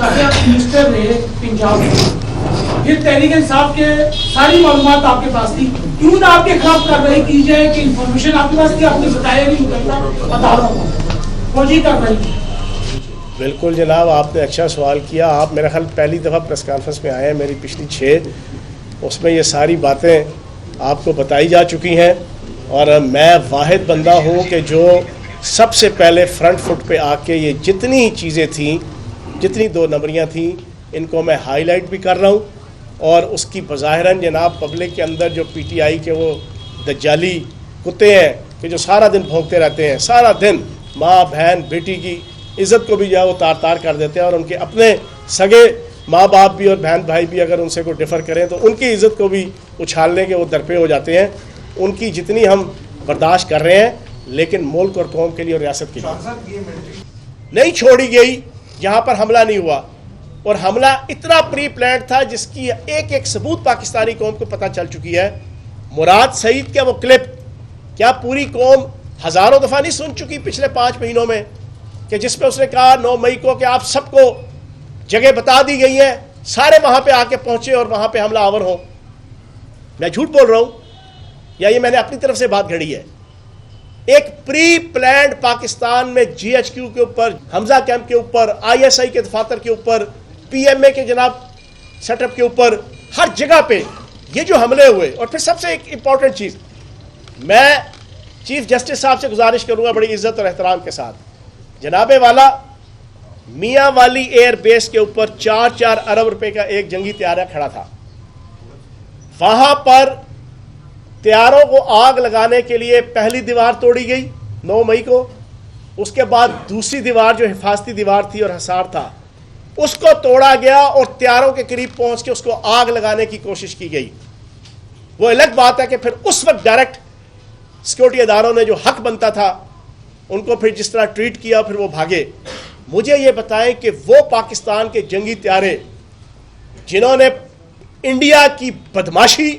تاکہ آپ منسٹر رہے پنجاب میں، یہ تحریک انصاف کے ساری معلومات آپ کے پاس تھی، کیوں نہ آپ کے خلاف کارروائی کی جائے کہ انفارمیشن آپ کے پاس تھی، آپ نے بتایا نہیں اترتا عدالت کو فوجی کارروائی کی؟ بالکل جناب، آپ نے اچھا سوال کیا. آپ میرا خیال پہلی دفعہ پریس کانفرنس میں آئے ہیں، میری پچھلی 6 اس میں یہ ساری باتیں آپ کو بتائی جا چکی ہیں، اور میں واحد بندہ ہوں کہ جو سب سے پہلے فرنٹ فٹ پہ آ کے یہ جتنی چیزیں تھیں، جتنی 2 نمبریاں تھیں، ان کو میں ہائی لائٹ بھی کر رہا ہوں. اور اس کی بظاہراً جناب پبلک کے اندر جو پی ٹی آئی کے وہ دجالی کتے ہیں کہ جو سارا دن بھونکتے رہتے ہیں، سارا دن ماں بہن بیٹی کی عزت کو بھی جو ہے وہ تار تار کر دیتے ہیں، اور ان کے اپنے سگے ماں باپ بھی اور بہن بھائی بھی اگر ان سے کوئی ڈفر کریں تو ان کی عزت کو بھی اچھالنے کے وہ درپے ہو جاتے ہیں. ان کی جتنی ہم برداشت کر رہے ہیں، لیکن ملک اور قوم کے لیے اور ریاست کے لیے نہیں چھوڑی گئی. یہاں پر حملہ نہیں ہوا، اور حملہ اتنا پری پلانڈ تھا جس کی ایک ایک ثبوت پاکستانی قوم کو پتہ چل چکی ہے. مراد سعید کا وہ کلپ کیا پوری قوم ہزاروں دفعہ نہیں سن چکی پچھلے 5 مہینوں میں، کہ جس پہ اس نے کہا 9 مئی کو کہ آپ سب کو جگہ بتا دی گئی ہے، سارے وہاں پہ آ کے پہنچے اور وہاں پہ حملہ آور ہو. میں جھوٹ بول رہا ہوں یا یہ میں نے اپنی طرف سے بات گھڑی ہے؟ ایک پری پلانڈ پاکستان میں جی ایچ کیو کے اوپر، حمزہ کیمپ کے اوپر، آئی ایس آئی کے دفاتر کے اوپر، پی ایم اے کے جناب سیٹ اپ کے اوپر، ہر جگہ پہ یہ جو حملے ہوئے. اور پھر سب سے ایک امپورٹنٹ چیز، میں چیف جسٹس صاحب سے گزارش کروں گا بڑی عزت اور احترام کے ساتھ، جناب والا میاں والی ایئر بیس کے اوپر 4 ارب روپے کا ایک جنگی طیارہ کھڑا تھا. وہاں پر طیاروں کو آگ لگانے کے لیے پہلی دیوار توڑی گئی 9 مئی کو، اس کے بعد دوسری دیوار جو حفاظتی دیوار تھی اور حصار تھا اس کو توڑا گیا، اور طیاروں کے قریب پہنچ کے اس کو آگ لگانے کی کوشش کی گئی. وہ الگ بات ہے کہ پھر اس وقت ڈائریکٹ سیکورٹی اداروں نے جو حق بنتا تھا ان کو پھر جس طرح ٹریٹ کیا، پھر وہ بھاگے. مجھے یہ بتائیں کہ وہ پاکستان کے جنگی طیارے جنہوں نے انڈیا کی بدماشی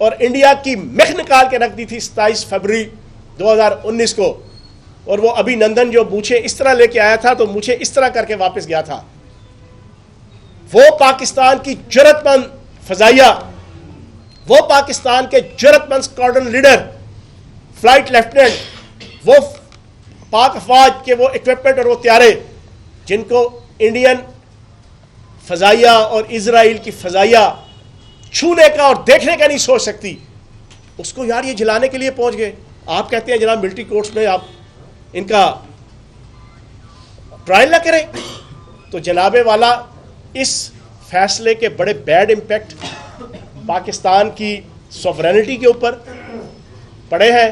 اور انڈیا کی مخ نکال کے رکھ دی تھی 27 فروری 2019 کو، اور وہ ابھی نندن جو مجھے اس طرح لے کے آیا تھا تو مجھے اس طرح کر کے واپس گیا تھا، وہ پاکستان کی جرأت مند فضائیہ، وہ پاکستان کے جرأت مند اسکواڈرن لیڈر فلائٹ لیفٹیننٹ، وہ پاک افواج کے وہ اکوپمنٹ اور وہ طیارے جن کو انڈین فضائیہ اور اسرائیل کی فضائیہ چھونے کا اور دیکھنے کا نہیں سوچ سکتی، اس کو یار یہ جلانے کے لیے پہنچ گئے. آپ کہتے ہیں جناب ملٹری کورٹس میں آپ ان کا ٹرائل نہ کریں. تو جناب والا اس فیصلے کے بڑے بیڈ امپیکٹ پاکستان کی سوورینٹی کے اوپر پڑے ہیں.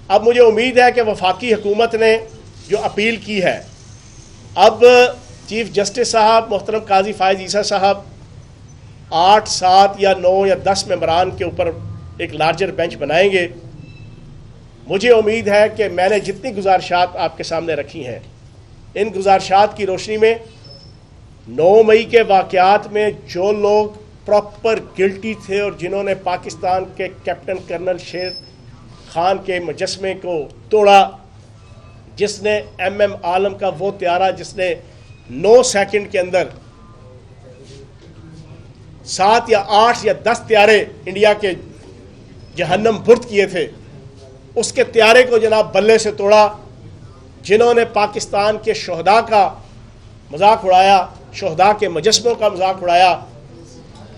اب مجھے امید ہے کہ وفاقی حکومت نے جو اپیل کی ہے، اب چیف جسٹس صاحب محترم قاضی فائز عیسیٰ صاحب 8 7 یا 9 یا 10 ممبران کے اوپر ایک لارجر بینچ بنائیں گے. مجھے امید ہے کہ میں نے جتنی گزارشات آپ کے سامنے رکھی ہیں، ان گزارشات کی روشنی میں 9 مئی کے واقعات میں جو لوگ پراپر گلٹی تھے اور جنہوں نے پاکستان کے کیپٹن کرنل شیر خان کے مجسمے کو توڑا، جس نے ایم عالم کا وہ طیارہ جس نے 9 سیکنڈ کے اندر 7 یا 8 یا 10 طیارے انڈیا کے جہنم برد کیے تھے، اس کے طیارے کو جناب بلے سے توڑا، جنہوں نے پاکستان کے شہداء کا مذاق اڑایا، شہداء کے مجسموں کا مذاق اڑایا،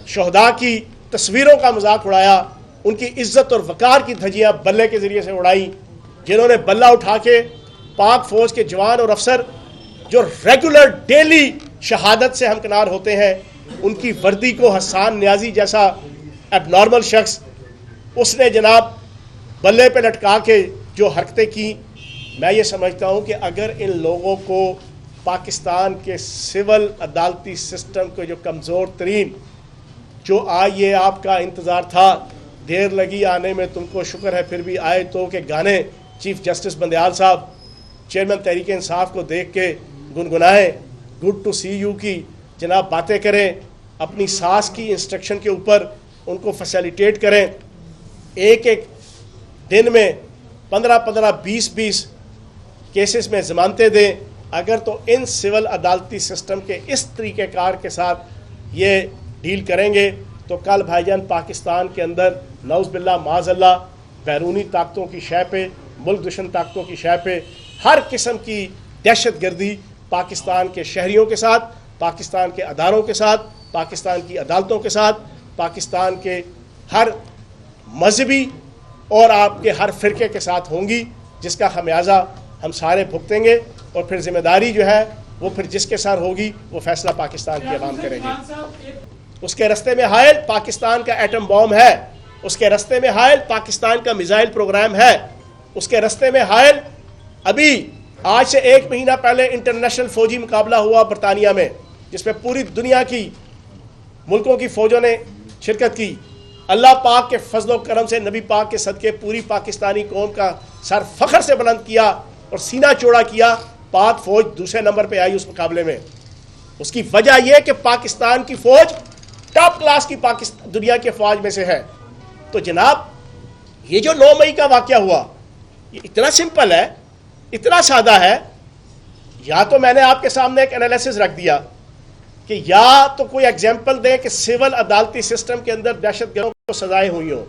شہداء کی تصویروں کا مذاق اڑایا، ان کی عزت اور وقار کی دھجیاں بلے کے ذریعے سے اڑائیں، جنہوں نے بلہ اٹھا کے پاک فوج کے جوان اور افسر جو ریگولر ڈیلی شہادت سے ہمکنار ہوتے ہیں، ان کی وردی کو حسان نیازی جیسا ایب نارمل شخص اس نے جناب بلے پہ لٹکا کے جو حرکتیں کی. میں یہ سمجھتا ہوں کہ اگر ان لوگوں کو پاکستان کے سول عدالتی سسٹم کو جو کمزور ترین، جو آج یہ آپ کا انتظار تھا، دیر لگی آنے میں تم کو شکر ہے پھر بھی آئے تو، کہ گانے چیف جسٹس بندیال صاحب چیئرمین تحریک انصاف کو دیکھ کے گنگنائیں، گڈ ٹو سی یو کی جناب باتیں کریں، اپنی ساس کی انسٹرکشن کے اوپر ان کو فیسیلیٹیٹ کریں، ایک ایک دن میں 15 20 کیسز میں ضمانتیں دیں، اگر تو ان سول عدالتی سسٹم کے اس طریقہ کار کے ساتھ یہ ڈیل کریں گے تو کل بھائی جان پاکستان کے اندر نعوذ باللہ معاذ اللہ بیرونی طاقتوں کی شے پہ، ملک دشمن طاقتوں کی شے پہ ہر قسم کی دہشت گردی پاکستان کے شہریوں کے ساتھ، پاکستان کے اداروں کے ساتھ، پاکستان کی عدالتوں کے ساتھ، پاکستان کے ہر مذہبی اور آپ کے ہر فرقے کے ساتھ ہوں گی، جس کا خمیازہ ہم سارے بھگتیں گے، اور پھر ذمہ داری جو ہے وہ پھر جس کے سر ہوگی وہ فیصلہ پاکستان کی عوام کرے گی۔ اس کے رستے میں حائل پاکستان کا ایٹم بام ہے، اس کے رستے میں حائل پاکستان کا میزائل پروگرام ہے، اس کے رستے میں حائل ابھی آج سے 1 مہینہ پہلے انٹرنیشنل فوجی مقابلہ ہوا برطانیہ میں، جس میں پوری دنیا کی ملکوں کی فوجوں نے شرکت کی۔ اللہ پاک کے فضل و کرم سے، نبی پاک کے صدقے پوری پاکستانی قوم کا سر فخر سے بلند کیا اور سینہ چوڑا کیا، پاک فوج دوسرے نمبر پہ آئی اس مقابلے میں۔ اس کی وجہ یہ کہ پاکستان کی فوج ٹاپ کلاس کی دنیا کی افواج میں سے ہے۔ تو جناب یہ جو 9 مئی کا واقعہ ہوا یہ اتنا سمپل ہے، اتنا سادہ ہے، یا تو میں نے آپ کے سامنے ایک انالیسس رکھ دیا کہ یا تو کوئی ایگزامپل دیں کہ سول عدالتی سسٹم کے اندر دہشت گردوں کو سزائیں ہوئی ہوں،